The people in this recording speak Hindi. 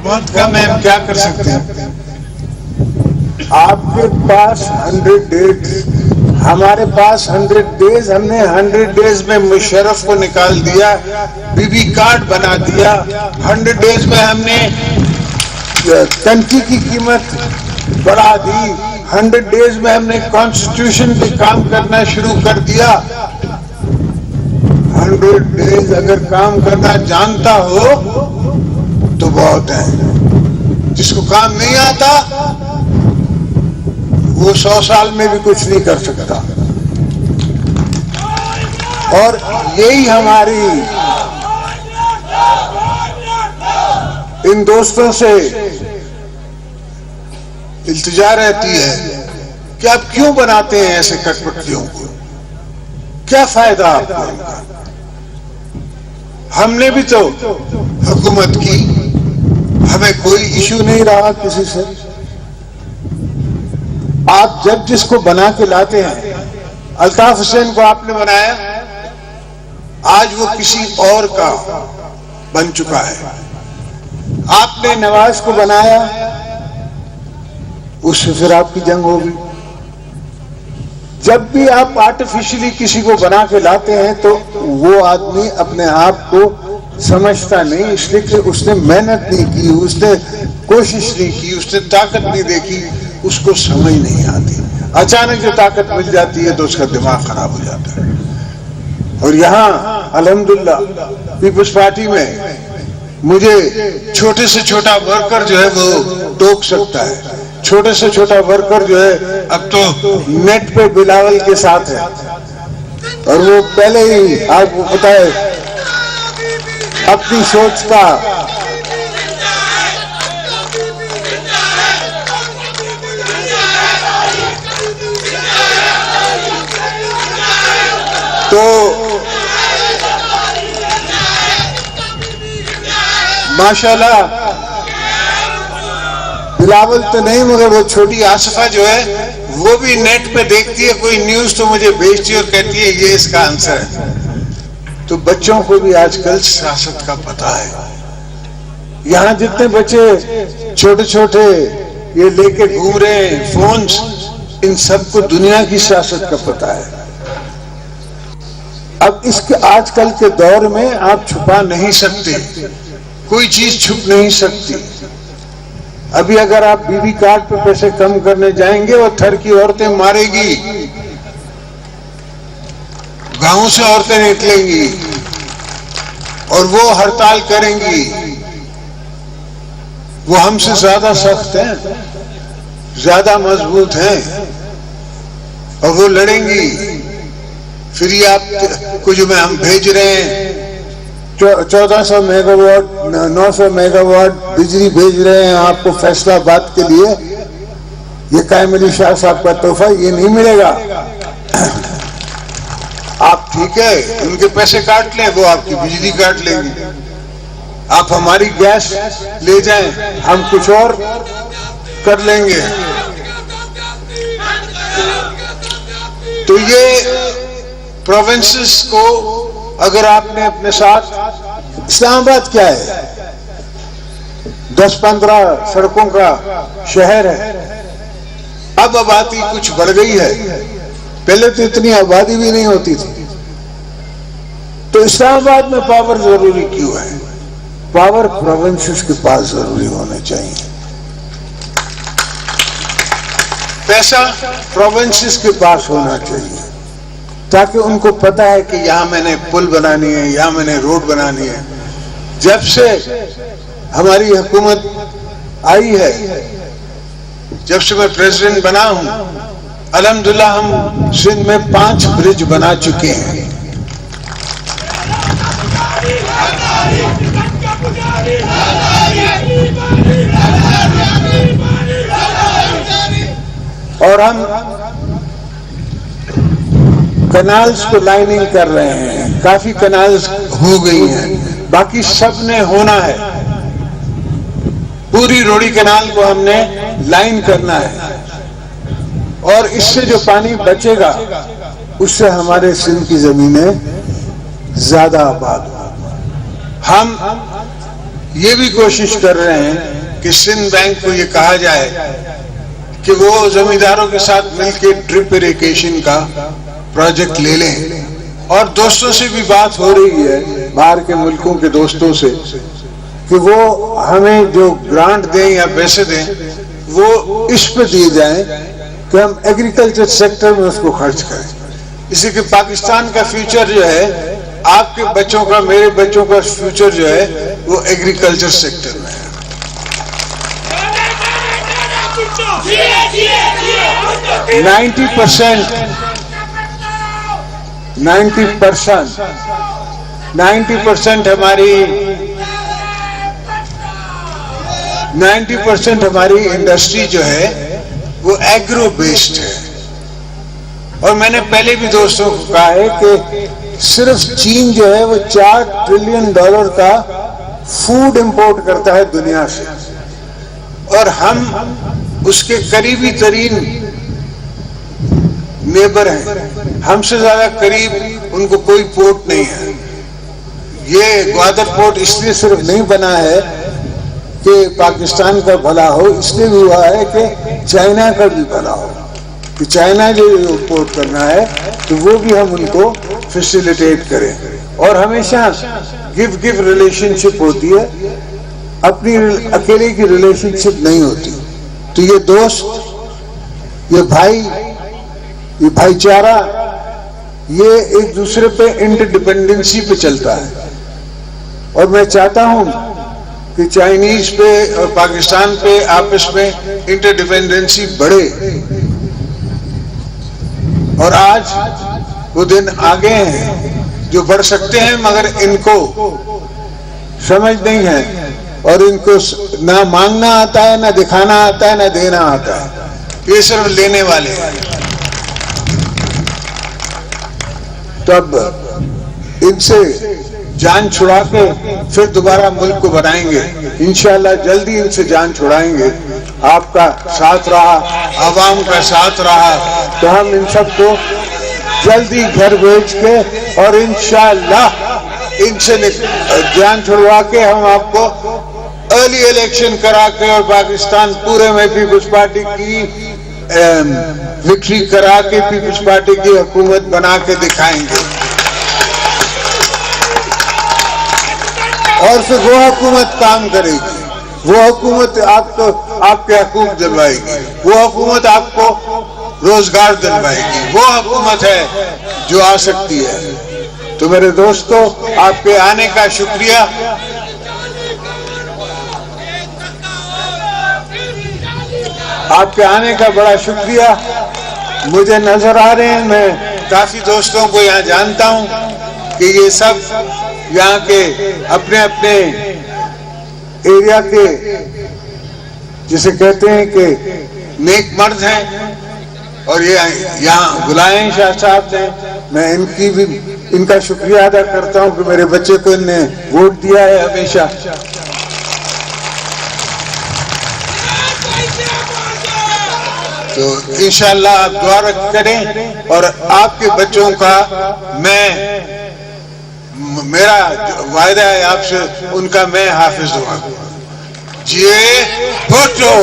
बहुत कम है, हम क्या कर सकते हैं? आपके पास 100 डेज, हमारे पास 100 डेज, हमने 100 डेज में मुशर्रफ को निकाल दिया, बीबी कार्ड बना दिया। 100 डेज में हमने कंट्री की कीमत बढ़ा दी। 100 डेज में हमने कॉन्स्टिट्यूशन पे काम करना शुरू कर दिया। 100 डेज अगर काम करना जानता हो तो बहुत है। जिसको काम नहीं आता वो 100 साल में भी कुछ नहीं कर सकता। और यही हमारी इन दोस्तों से इल्तिजा रहती है कि आप क्यों बनाते हैं ऐसे कटपटियों को, क्या फायदा आपको इनका? हमने भी तो हुकूमत की, हमें कोई इशू नहीं रहा किसी से। आप जब जिसको बना के लाते हैं, अल्ताफ हुसैन को आपने बनाया, आज वो किसी और का बन चुका है। आपने नवाज को बनाया, उससे फिर आपकी जंग होगी। जब भी आप आर्टिफिशियली किसी को बना के लाते हैं तो वो आदमी अपने आप को समझता नहीं, इसलिए कि उसने मेहनत नहीं की, उसने कोशिश नहीं की, उसने ताकत नहीं देखी, उसको समझ नहीं आती। अचानक जो ताकत मिल जाती है तो उसका दिमाग खराब हो जाता है। और यहाँ अल्हम्दुलिल्लाह पीपल्स पार्टी में मुझे छोटे से छोटा वर्कर जो है वो टोक सकता है। छोटे से छोटा वर्कर जो है अब तो नेट पे बिलावल के साथ है, और वो पहले ही आपको पता है अपनी सोच का तो माशाल्लाह बिलावल तो नहीं मगर वो छोटी आसिफा जो है वो भी नेट पे देखती है कोई न्यूज तो मुझे भेजती है और कहती है ये इसका आंसर है। तो बच्चों को भी आजकल सियासत का पता है। यहाँ जितने बच्चे छोटे छोटे ये लेके घूम रहे हैं फोन्स, इन सबको दुनिया की सियासत का पता है। अब इसके आजकल के दौर में आप छुपा नहीं सकते, कोई चीज छुप नहीं सकती। अभी अगर आप बीबी कार्ड पे पैसे कम करने जाएंगे और थर की औरतें मारेगी, गांव से औरतें निकलेंगी और वो हड़ताल करेंगी। वो हमसे ज्यादा सख्त हैं, ज्यादा मजबूत हैं और वो लड़ेंगी। फिर ये आपको जो मैं हम भेज रहे हैं 1400 मेगावाट 900 मेगावाट बिजली भेज रहे हैं आपको फैसलाबाद के लिए, ये कायम अली शाह साहब का तोहफा, ये नहीं मिलेगा। आप ठीक है उनके पैसे काट लें, वो आपकी बिजली काट लेंगे। आप हमारी गैस ले जाएं, हम कुछ और कर लेंगे। तो ये प्रोविंसेस को अगर आपने अपने साथ, इस्लामाबाद क्या है 10-15 सड़कों का शहर है। अब आबादी कुछ बढ़ गई है, पहले तो इतनी आबादी भी नहीं होती थी। तो इस्लामाबाद में पावर जरूरी क्यों है? पावर प्रोविंसेस के पास जरूरी होने चाहिए। पैसा प्रोविंसेस के पास होना चाहिए ताकि उनको पता है कि यहां मैंने पुल बनानी है, यहां मैंने रोड बनानी है। जब से हमारी हुकूमत आई है, जब से मैं प्रेसिडेंट बना हूं, अल्हम्दुलिल्लाह हम सिंध में 5 ब्रिज बना चुके हैं। और हम कनाल्स को लाइनिंग कर रहे हैं, काफी कनाल्स हो गई हैं, बाकी सब ने होना है। पूरी रोड़ी कनाल को हमने लाइन करना है और इससे जो पानी बचेगा उससे हमारे सिंध की जमीनें ज्यादा आबाद होंगी। हम ये भी कोशिश कर रहे हैं कि सिंध बैंक को ये कहा जाए कि वो जमींदारों के साथ मिलकर ड्रिप इरिगेशन का प्रोजेक्ट ले लें। और दोस्तों से भी बात हो रही है, बाहर के मुल्कों के दोस्तों से, कि वो हमें जो ग्रांट दें या पैसे दें वो इस पे दिए जाएं कि हम एग्रीकल्चर सेक्टर में उसको खर्च करें। इसी के पाकिस्तान का फ्यूचर जो है, आपके बच्चों का, मेरे बच्चों का फ्यूचर जो है वो एग्रीकल्चर सेक्टर में है। 90% हमारी इंडस्ट्री जो है वो एग्रो बेस्ड है। और मैंने पहले भी दोस्तों को कहा है कि सिर्फ चीन जो है वो $4 ट्रिलियन का फूड इंपोर्ट करता है दुनिया से, और हम उसके करीबी तरीन नेबर हैं। हमसे ज्यादा करीब उनको कोई पोर्ट नहीं है। ये ग्वादर पोर्ट इसलिए सिर्फ नहीं बना है कि पाकिस्तान का भला हो, इसलिए भी हुआ है कि चाइना का भी भला हो, कि चाइना जो इंपोर्ट करना है तो वो भी हम उनको फैसिलिटेट करें। और हमेशा गिव रिलेशनशिप होती है, अपनी अकेले की रिलेशनशिप नहीं होती। तो ये दोस्त, ये भाई, ये भाईचारा, ये एक दूसरे पे इंटरडिपेंडेंसी पे चलता है। और मैं चाहता हूं कि चाइनीज पे और पाकिस्तान पे आपस में इंटरडिपेंडेंसी बढ़े। और आज वो दिन आ गए हैं जो बढ़ सकते हैं, मगर इनको समझ नहीं है और इनको ना मांगना आता है, ना दिखाना आता है, ना देना आता है। ये सिर्फ लेने वाले हैं। तब इनसे जान छुड़ा के फिर दोबारा मुल्क को बनाएंगे इंशाअल्लाह। जल्दी इनसे जान छुड़ाएंगे। आपका साथ रहा, आवाम का साथ रहा, तो हम इन सबको जल्दी घर भेज के और इंशाअल्लाह इनसे जान छुड़वा के हम आपको अर्ली इलेक्शन करा के और पाकिस्तान पूरे में पीपुल्स पार्टी की विक्ट्री करा के पीपुल्स पार्टी की हुकूमत बना के दिखाएंगे। और फिर वो हुकूमत काम करेगी, वो हुकूमत आपको आपके हकूक दिलवाएगी, वो हुकूमत आपको रोजगार दिलवाएगी। वो हुकूमत है जो आ सकती है। तो मेरे दोस्तों, आपके आने का शुक्रिया। आपके आने का बड़ा शुक्रिया। मुझे नजर आ रहे हैं, मैं काफी दोस्तों को यहाँ जानता हूँ कि ये सब यहाँ के अपने अपने एरिया के, जिसे कहते हैं कि नेक मर्द हैं, और ये यहाँ बुलाए हैं शाह साहब ने। मैं इनकी भी इनका शुक्रिया अदा करता हूँ कि मेरे बच्चे को इनने वोट दिया है हमेशा। तो इंशाअल्लाह आप दुआ करें और आपके बच्चों का मेरा वायदा है आपसे, उनका मैं हाफिज दूंगा। जिए भुट्टो।